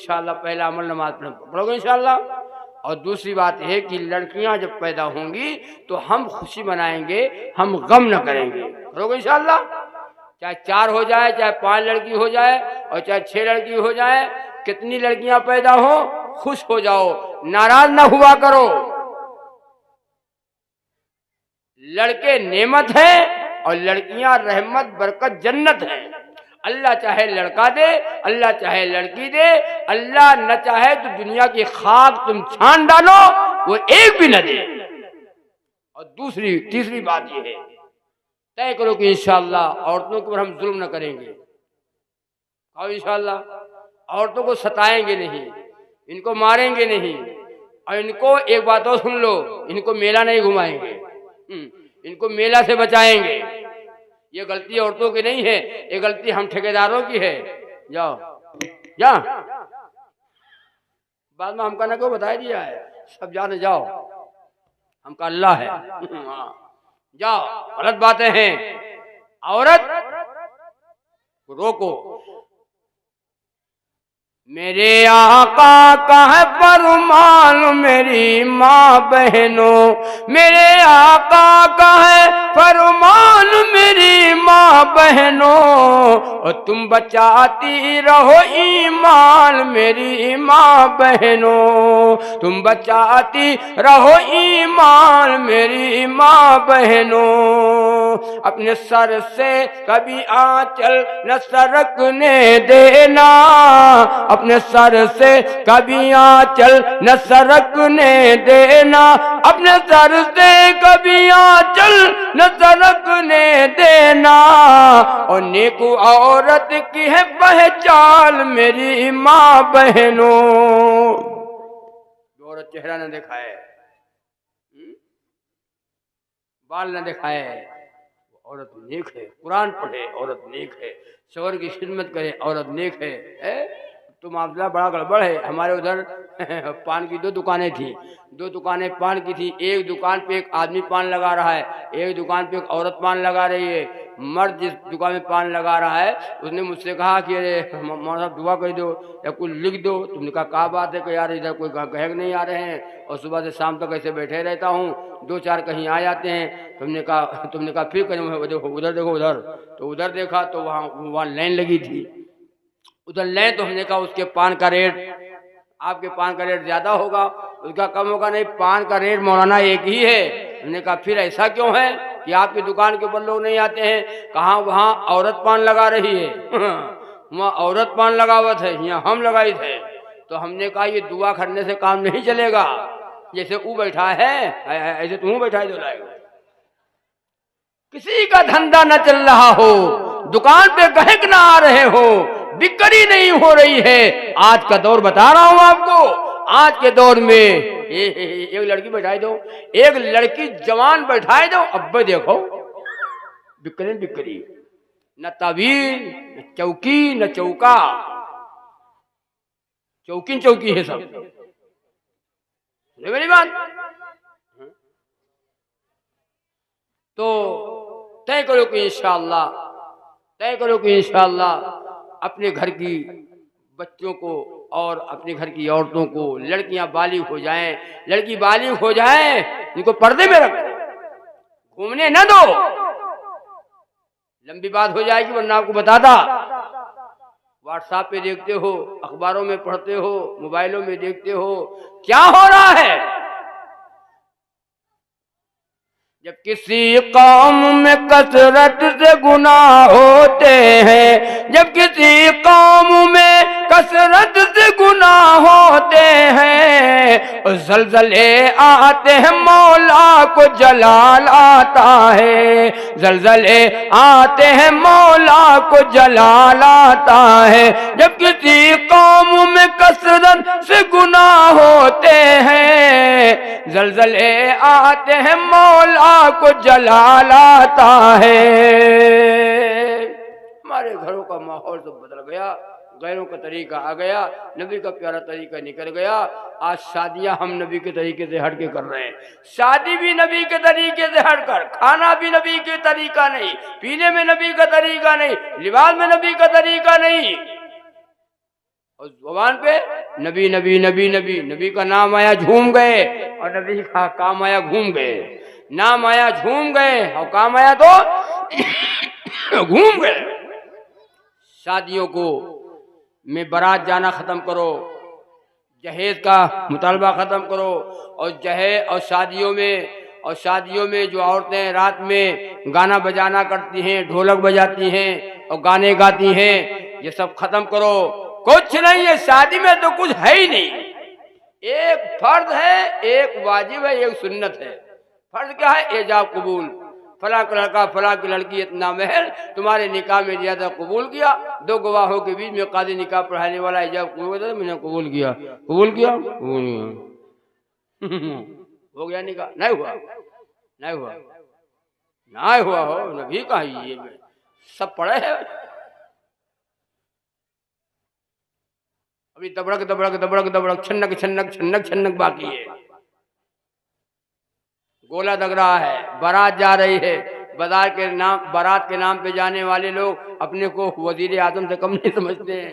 इंशाअल्लाह पहला अमल नमाज पढ़ोगे इंशाअल्लाह। और दूसरी बात है कि लड़कियां जब पैदा होंगी तो हम खुशी मनाएंगे, हम गम न करेंगे। करोगे इंशाअल्लाह। चाहे 4 हो जाए, चाहे 5 लड़की हो जाए और चाहे 6 लड़की हो जाए, कितनी लड़कियां पैदा हो खुश हो जाओ, नाराज ना हुआ करो। लड़के नेमत है और लड़कियां रहमत बरकत जन्नत है। अल्लाह चाहे लड़का दे, अल्लाह चाहे लड़की दे, अल्लाह न चाहे तो दुनिया की खाक तुम छान डालो, वो एक भी न दे। और तीसरी बात ये है, तय करो कि इंशाअल्लाह औरतों के ऊपर हम जुल्म न करेंगे। कहो इंशाअल्लाह औरतों को सताएंगे नहीं, इनको मारेंगे नहीं, और इनको एक बात और सुन लो, इनको मेला नहीं घुमाएंगे, इनको मेला से बचाएंगे। ये गलती औरतों की नहीं है, ये गलती हम ठेकेदारों की है। जाओ जा, बाद में हमका ना को बता दिया है, सब जाने जाओ, हमका अल्लाह है। जाओ, गलत बातें हैं, औरत रोको। मेरे आका का है फरमान मेरी माँ बहनों, मेरे आका का है फरमान मेरी माँ बहनों, और तुम बचाती रहो ईमान मेरी माँ बहनों, तुम बचाती रहो ईमान मेरी माँ बहनों। अपने सर से कभी आंचल न सरकने देना, अपने सर से कभी आंचल न सरकने देना, अपने सर से कभी आंचल न सरकने देना। और नेकू औरत की है पहचान मेरी माँ बहनों। औरत चेहरा न दिखाए, बाल न दिखाए, औरत नेक है। कुरान पढ़े, औरत नेक है। शौहर की खिदमत करे, औरत नेक है। तो मामला बड़ा गड़बड़ है। हमारे उधर पान की 2 दुकानें थी, 2 दुकानें पान की थी। एक दुकान पे एक आदमी पान लगा रहा है, एक दुकान पे एक औरत पान लगा रही है। मर्द जिस दुकान में पान लगा रहा है उसने मुझसे कहा कि अरे मौलाना साहब दुआ कर दो या कुछ लिख दो। तुमने कहा क्या बात है कि यार इधर कोई ग्राहक नहीं आ रहे हैं और सुबह से शाम तक ऐसे बैठे रहता हूँ, 2-4 कहीं आ जाते हैं। तुमने कहा फिर कहीं देखो उधर। तो उधर देखा तो वहाँ लाइन लगी थी। उधर लाइन तो हमने कहा उसके पान का रेट, आपके पान का रेट ज्यादा होगा, उसका कम होगा। नहीं, पान का रेट मौलाना एक ही है। हमने कहा फिर ऐसा क्यों है कि आपकी दुकान के ऊपर लोग नहीं आते हैं? कहाँ वहाँ औरत पान लगा रही है, वहाँ औरत पान लगावत है, यहाँ हम लगाई थे। तो हमने कहा ये दुआ करने से काम नहीं चलेगा। जैसे वो बैठा है ऐसे तुम बैठा है, जो लाएगा। किसी का धंधा न चल रहा हो, दुकान पे ग्राहक ना आ रहे हो, बिक्री नहीं हो रही है। आज का दौर बता रहा हूं आपको, आज के दौर में एक लड़की बैठाई दो, एक लड़की जवान बैठाई दो, अब देखो बिक्री, न तावीर न चौकी न चौका, चौकी है सब। मेरी बात तो तय करो कि इंशाअल्लाह अपने घर की बच्चों को और अपने घर की औरतों को, लड़कियां बालिग हो जाएं, लड़की बालिग हो जाए, इनको पर्दे में रख, घूमने न दो। लंबी बात हो जाएगी वरना आपको बताता। व्हाट्सएप पे देखते हो, अखबारों में पढ़ते हो, मोबाइलों में देखते हो, क्या हो रहा है। जब किसी कौम में कसरत से गुनाह होते हैं, जब किसी कौम में कसरत से गुनाह होते हैं, और ज़लज़ले आते हैं मौला को जलाल आता है, ज़लज़ले आते हैं मौला को जलाल आता है। जब किसी कौम में कसरत से गुनाह होते हैं, ज़लज़ले आते हैं मौला को जलाल आता है। हमारे घरों का माहौल तो बदल गया, गैरों का तरीका आ गया, नबी का प्यारा तरीका निकल गया। आज शादियां हम नबी के तरीके से हट के कर रहे हैं, शादी भी नबी के तरीके से हटकर, खाना भी नबी के तरीका नहीं, पीने में नबी का तरीका नहीं, लिबास में नबी का तरीका नहीं। और जुबान पे नबी नबी नबी नबी, नबी का नाम आया झूम गए और नबी का काम आया घूम गए। नाम आया झूम गए और काम आया तो घूम गए। शादियों को में बारात जाना खत्म करो, जहेज का मुतालबा खत्म करो, और जहेज और शादियों में जो औरतें रात में गाना बजाना करती हैं, ढोलक बजाती हैं और गाने गाती हैं, ये सब खत्म करो। कुछ नहीं है शादी में, तो कुछ है ही नहीं। एक फर्ज है, एक वाजिब है, एक सुन्नत है। फर्ज क्या है? एजाब कबूल। फला का लड़का फला की लड़की इतना महल तुम्हारे निकाह में दिया था, कबूल किया। दो गवाहों के बीच में काजी निकाह पढ़ाने वाला एजाब कबूल था, मैंने कबूल किया, कबूल किया, कबूल किया। हो गया निकाह? नहीं हुआ, नहीं हुआ, नहीं हुआ हो नबी का ये सब पढ़े है। अभी दबड़क दबड़क दबड़क दबड़क छन्नक छन्नक छन्नक छन्नक बाकी है। गोला दग रहा है, बारात जा रही है। बारात के नाम पे जाने वाले लोग अपने को वजीर आजम से कम नहीं समझते हैं।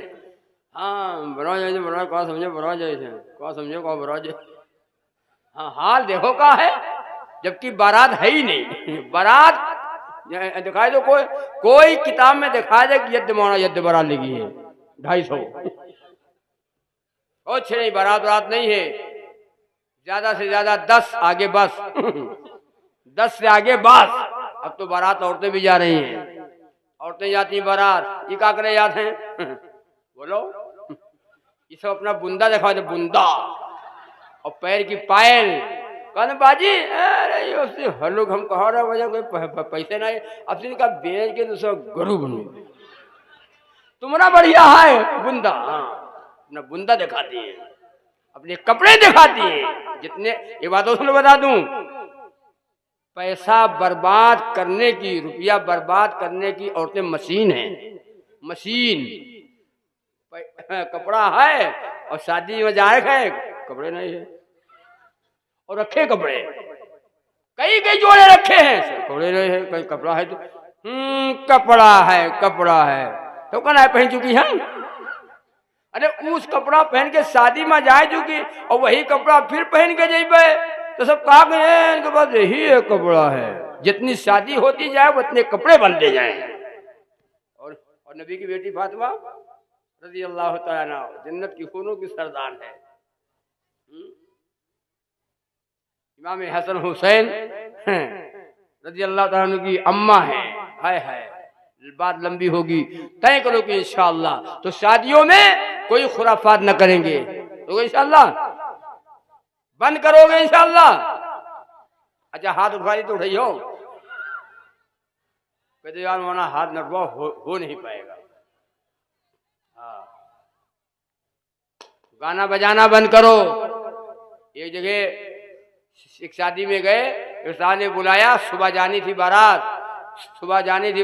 हाँ बरा जाए बरा क्या समझे, बरा जाए क्या समझे, क्या बरा जाए। हाँ हाल देखो का है, जबकि बारात है ही नहीं। बारात दिखाई दो, कोई किताब में दिखाया जाए कि यद्द मौना यद्द बारात लगी है 250। कुछ नहीं, बारात नहीं है। ज्यादा से ज्यादा 10 आगे बस 10 से आगे बस। अब तो बारात औरतें भी जा रही हैं, औरतें जाती हैं बारात। ये क्या करे याद है बोलो, ये सब अपना बुंदा दिखा दे, बुंदा और पैर की पायल। कहने बाजी अरे हर लोग हम कहा रहे वजह कोई पैसे नहीं, अब इनका बेच के दूसरा गरु बनो। तुम्हारा बढ़िया है बुंदा, हाँ अपना बुंदा दिखाती है, अपने कपड़े दिखाती है। जितने ये बातों से बता दूं, पैसा बर्बाद करने की, रुपया बर्बाद करने की औरतें मशीन है, मशीन। कपड़ा है और शादी में जाए है, कपड़े नहीं है, और रखे कपड़े कई कई जोड़े रखे हैं, कपड़े नहीं है। कहीं कपड़ा है तो कपड़ा है, कपड़ा है तो कहना है पहन चुकी है। अरे उस कपड़ा पहन के शादी में जाए चुकी और वही कपड़ा फिर पहन के जेबे तो सब कहा गए इनके पास यही एक कपड़ा है। जितनी शादी होती जाए उतने कपड़े बनते जाए। और नबी की बेटी फातिमा रजी अल्लाह तआला अन्हा जन्नत की खूनों की सरदार है। इमाम हसन हुसैन रजी अल्लाह तआला अन्हु की अम्मा है। हाय बात लंबी होगी, तय करो कि इंशाअल्लाह तो शादियों में कोई खुराफात न करेंगे, तो इंशाअल्लाह बंद करोगे इंशाअल्लाह। अच्छा हाथ उठाई तो उठाई हो, कहते यार माना हाथ न उठवा हो नहीं पाएगा। हाँ गाना बजाना बंद करो। एक जगह एक शादी में गए, उस्ताद ने बुलाया, सुबह जानी थी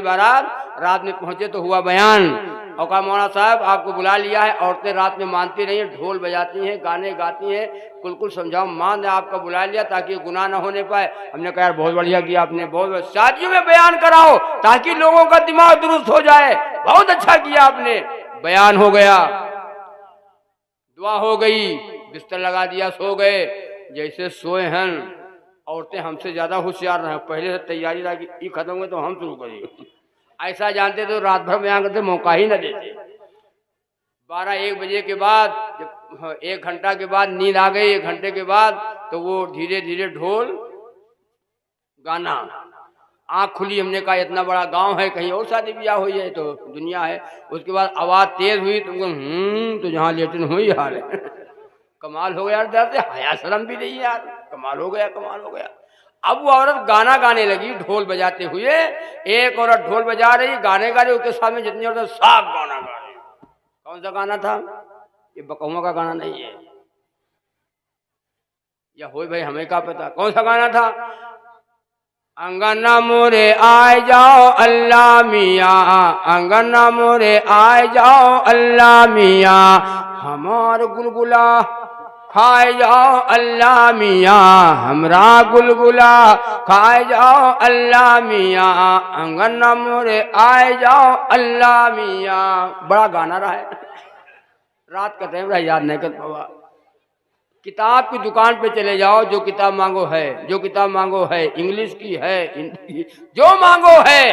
बारात, रात में पहुंचे तो हुआ बयान और कहा मौलाना साहब आपको बुला लिया है। औरतें रात में मानती नहीं है, ढोल बजाती हैं, गाने गाती हैं, कुल समझाओ मान ने आपका बुला लिया ताकि गुनाह ना होने पाए। हमने कहा यार बहुत बढ़िया किया आपने, बहुत शादियों में बयान कराओ ताकि लोगों का दिमाग दुरुस्त हो जाए। बहुत अच्छा किया आपने। बयान हो गया, दुआ हो गई, बिस्तर लगा दिया, सो गए। जैसे सोए हैं औरतें हमसे ज्यादा होशियार रहे, पहले से तैयारी रहा कि खत्म हुए तो हम शुरू करेंगे। ऐसा जानते तो रात भर बयान करते, मौका ही न देते। 12-1 बजे के बाद जब 1 घंटा के बाद नींद आ गई, 1 घंटे के बाद तो वो धीरे धीरे ढोल गाना, आँख खुली। हमने कहा इतना बड़ा गांव है, कहीं और शादी ब्याह हुई है तो दुनिया है। उसके बाद आवाज तेज हुई तो जहाँ लेटिन हुई यार कमाल हो गया यार, डर से हया शर्म भी नहीं यार, कमाल हो गया, कमाल हो गया। अब वो औरत गाना गाने लगी ढोल बजाते हुए। एक औरत ढोल बजा रही, गाने गा रही, उसके सामने जितनी औरत साफ गाना गा रही। कौन सा गाना था? ये बकौआ का गाना नहीं है, या हो भाई हमें क्या पता कौन सा गाना था। अंगना मोरे आए जाओ अल्लाह मियाँ, अंगना मोरे आए जाओ अल्लाह मियाँ, हमार गुलगुला खाए जाओ अल्लाह मियाँ, हमरा गुलगुला खाए जाओ अल्लाह मियाँ, अंगना मोरे आए जाओ अल्लाह मियाँ। बड़ा गाना रहा है। रात का टाइम रहा, याद नहीं कर पावा। किताब की दुकान पे चले जाओ, जो किताब मांगो है, जो किताब मांगो है, इंग्लिश की है, हिंदी की, जो मांगो है।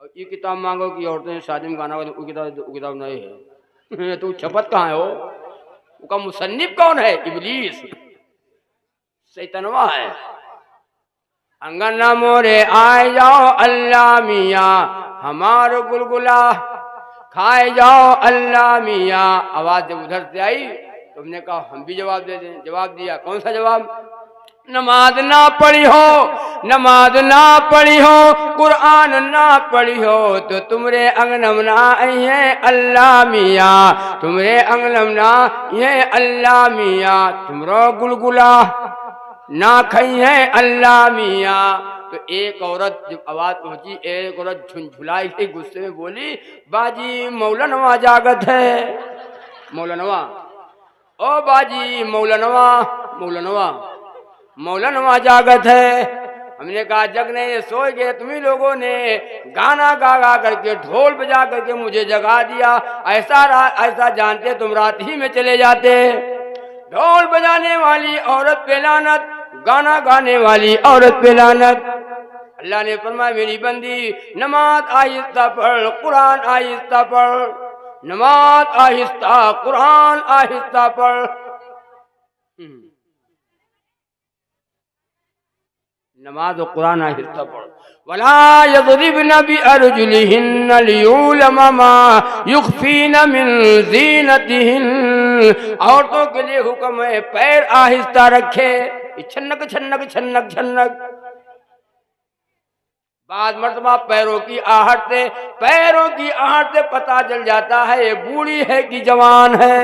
और ये किताब मांगो कि औरतें शादी में गाना, वो किताब नहीं है। तो छपत कहाँ है वो? उसका मुसन्निफ कौन है? इब्लीस, शैतानवा है। अंगना मोरे आए जाओ अल्लाह मियाँ, हमारो गुलगुला खाए जाओ अल्लाह मियाँ। आवाज जब उधर से आई तो हमने कहा हम भी जवाब दे दें। जवाब दिया, कौन सा जवाब? नमाज ना पढ़ी हो, नमाज ना पढ़ी हो, कुरान ना पढ़ी हो, तो तुमरे अंगनम ना ये अल्लाह मियाँ, तुमरे अंगनम ना ये अल्लाह मियाँ, तुमरो गुलगुला ना खई है अल्लाह मियाँ। तो एक औरत जब आवाज पहुंची, एक औरत झुंझुलाई के गुस्से में बोली, बाजी मौलनवा जागत है। मौलनवा, ओ बाजी मौलनवा, मौलनवा, मौलनवा जागत है। हमने कहा जग नहीं, सो गए तुम्ही लोगों ने गाना गा गा करके, ढोल बजा करके मुझे जगा दिया। ऐसा जानते तुम रात ही में चले जाते। ढोल बजाने वाली औरत पे लानत, गाना गाने वाली औरत पे लानत। अल्लाह ने फरमाया मेरी बंदी नमाज आहिस्ता पढ़, कुरान आहिस्ता पढ़, नमाज आहिस्ता, कुरान आहिस्ता पढ़। नमाज और कुरान आहिस्ता पढ़। वला यज़रिबन बिअरजुलिहिन्न लियुलमा मा युख्फीन मिन ज़ीनतिहिन। औरतों के लिए हुक्म है पैर आहिस्ता रखे, छन्नक छन्नक छन्नक छन्नक। बाद मर्तबा पैरों की आहट से पता चल जाता है ये बूढ़ी है कि जवान है।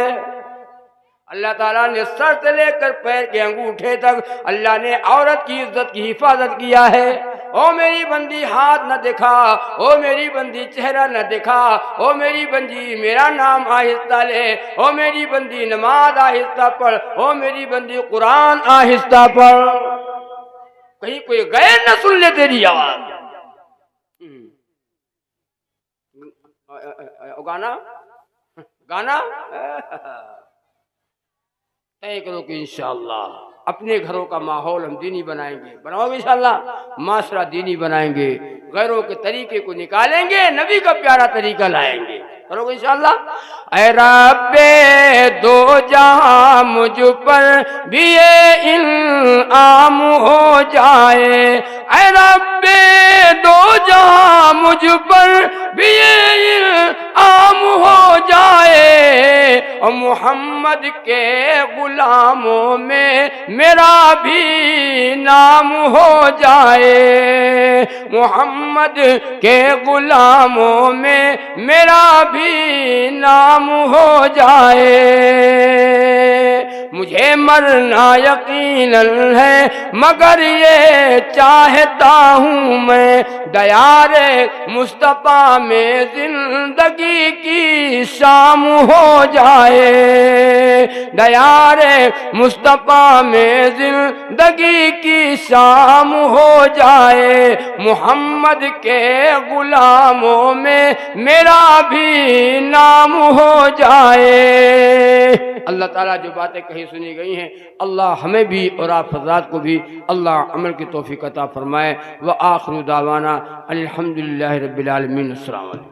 अल्लाह ताला ने सर से लेकर पैर के अंगूठे तक अल्लाह ने औरत की इज्जत की हिफाजत किया है। ओ मेरी बंदी हाथ न दिखा, ओ मेरी बंदी चेहरा न दिखा, ओ मेरी बंदी मेरा नाम आहिस्ता ले, ओ मेरी बंदी नमाज आहिस्ता पढ़, ओ मेरी बंदी कुरान आहिस्ता पढ़। कहीं कोई गैर न सुन ले तेरी आवाज। गाना गाना तय करो कि इंशाअल्लाह अपने घरों का माहौल हम दीनी बनाएंगे। बनाओगे इंशाअल्लाह? माशरा दीनी बनाएंगे, गैरों के तरीके को निकालेंगे, नबी का प्यारा तरीका लाएंगे। करोगे इंशाअल्लाह? ऐ रब्बे दो जहां मुझ पर भी ये इल्हाम हो जाए, ऐ रब्बे दो जहां मुझ पर भी ये इल्हाम हो जाए, और मोहम्मद के गुलामों में मेरा भी नाम हो जाए, मोहम्मद के गुलामों में मेरा भी नाम हो जाए। मुझे मरना यकीनन है मगर ये चाहता हूँ मैं, दयारे मुस्तफा में जिंदगी की शाम हो जाए, दयारे मुस्तफा में जिंदगी की शाम हो जाए, मोहम्मद के गुलामों में मेरा भी नाम हो जाए। अल्लाह ताला जो बातें कही सुनी गई हैं, अल्लाह हमें भी और आप हज़रात को भी अल्लाह अमल की तौफीक अता फरमाए। व आखिरु दावाना अल्हम्दुलिल्लाहि रब्बिल आलमीन। अस्सलाम वालेकुम।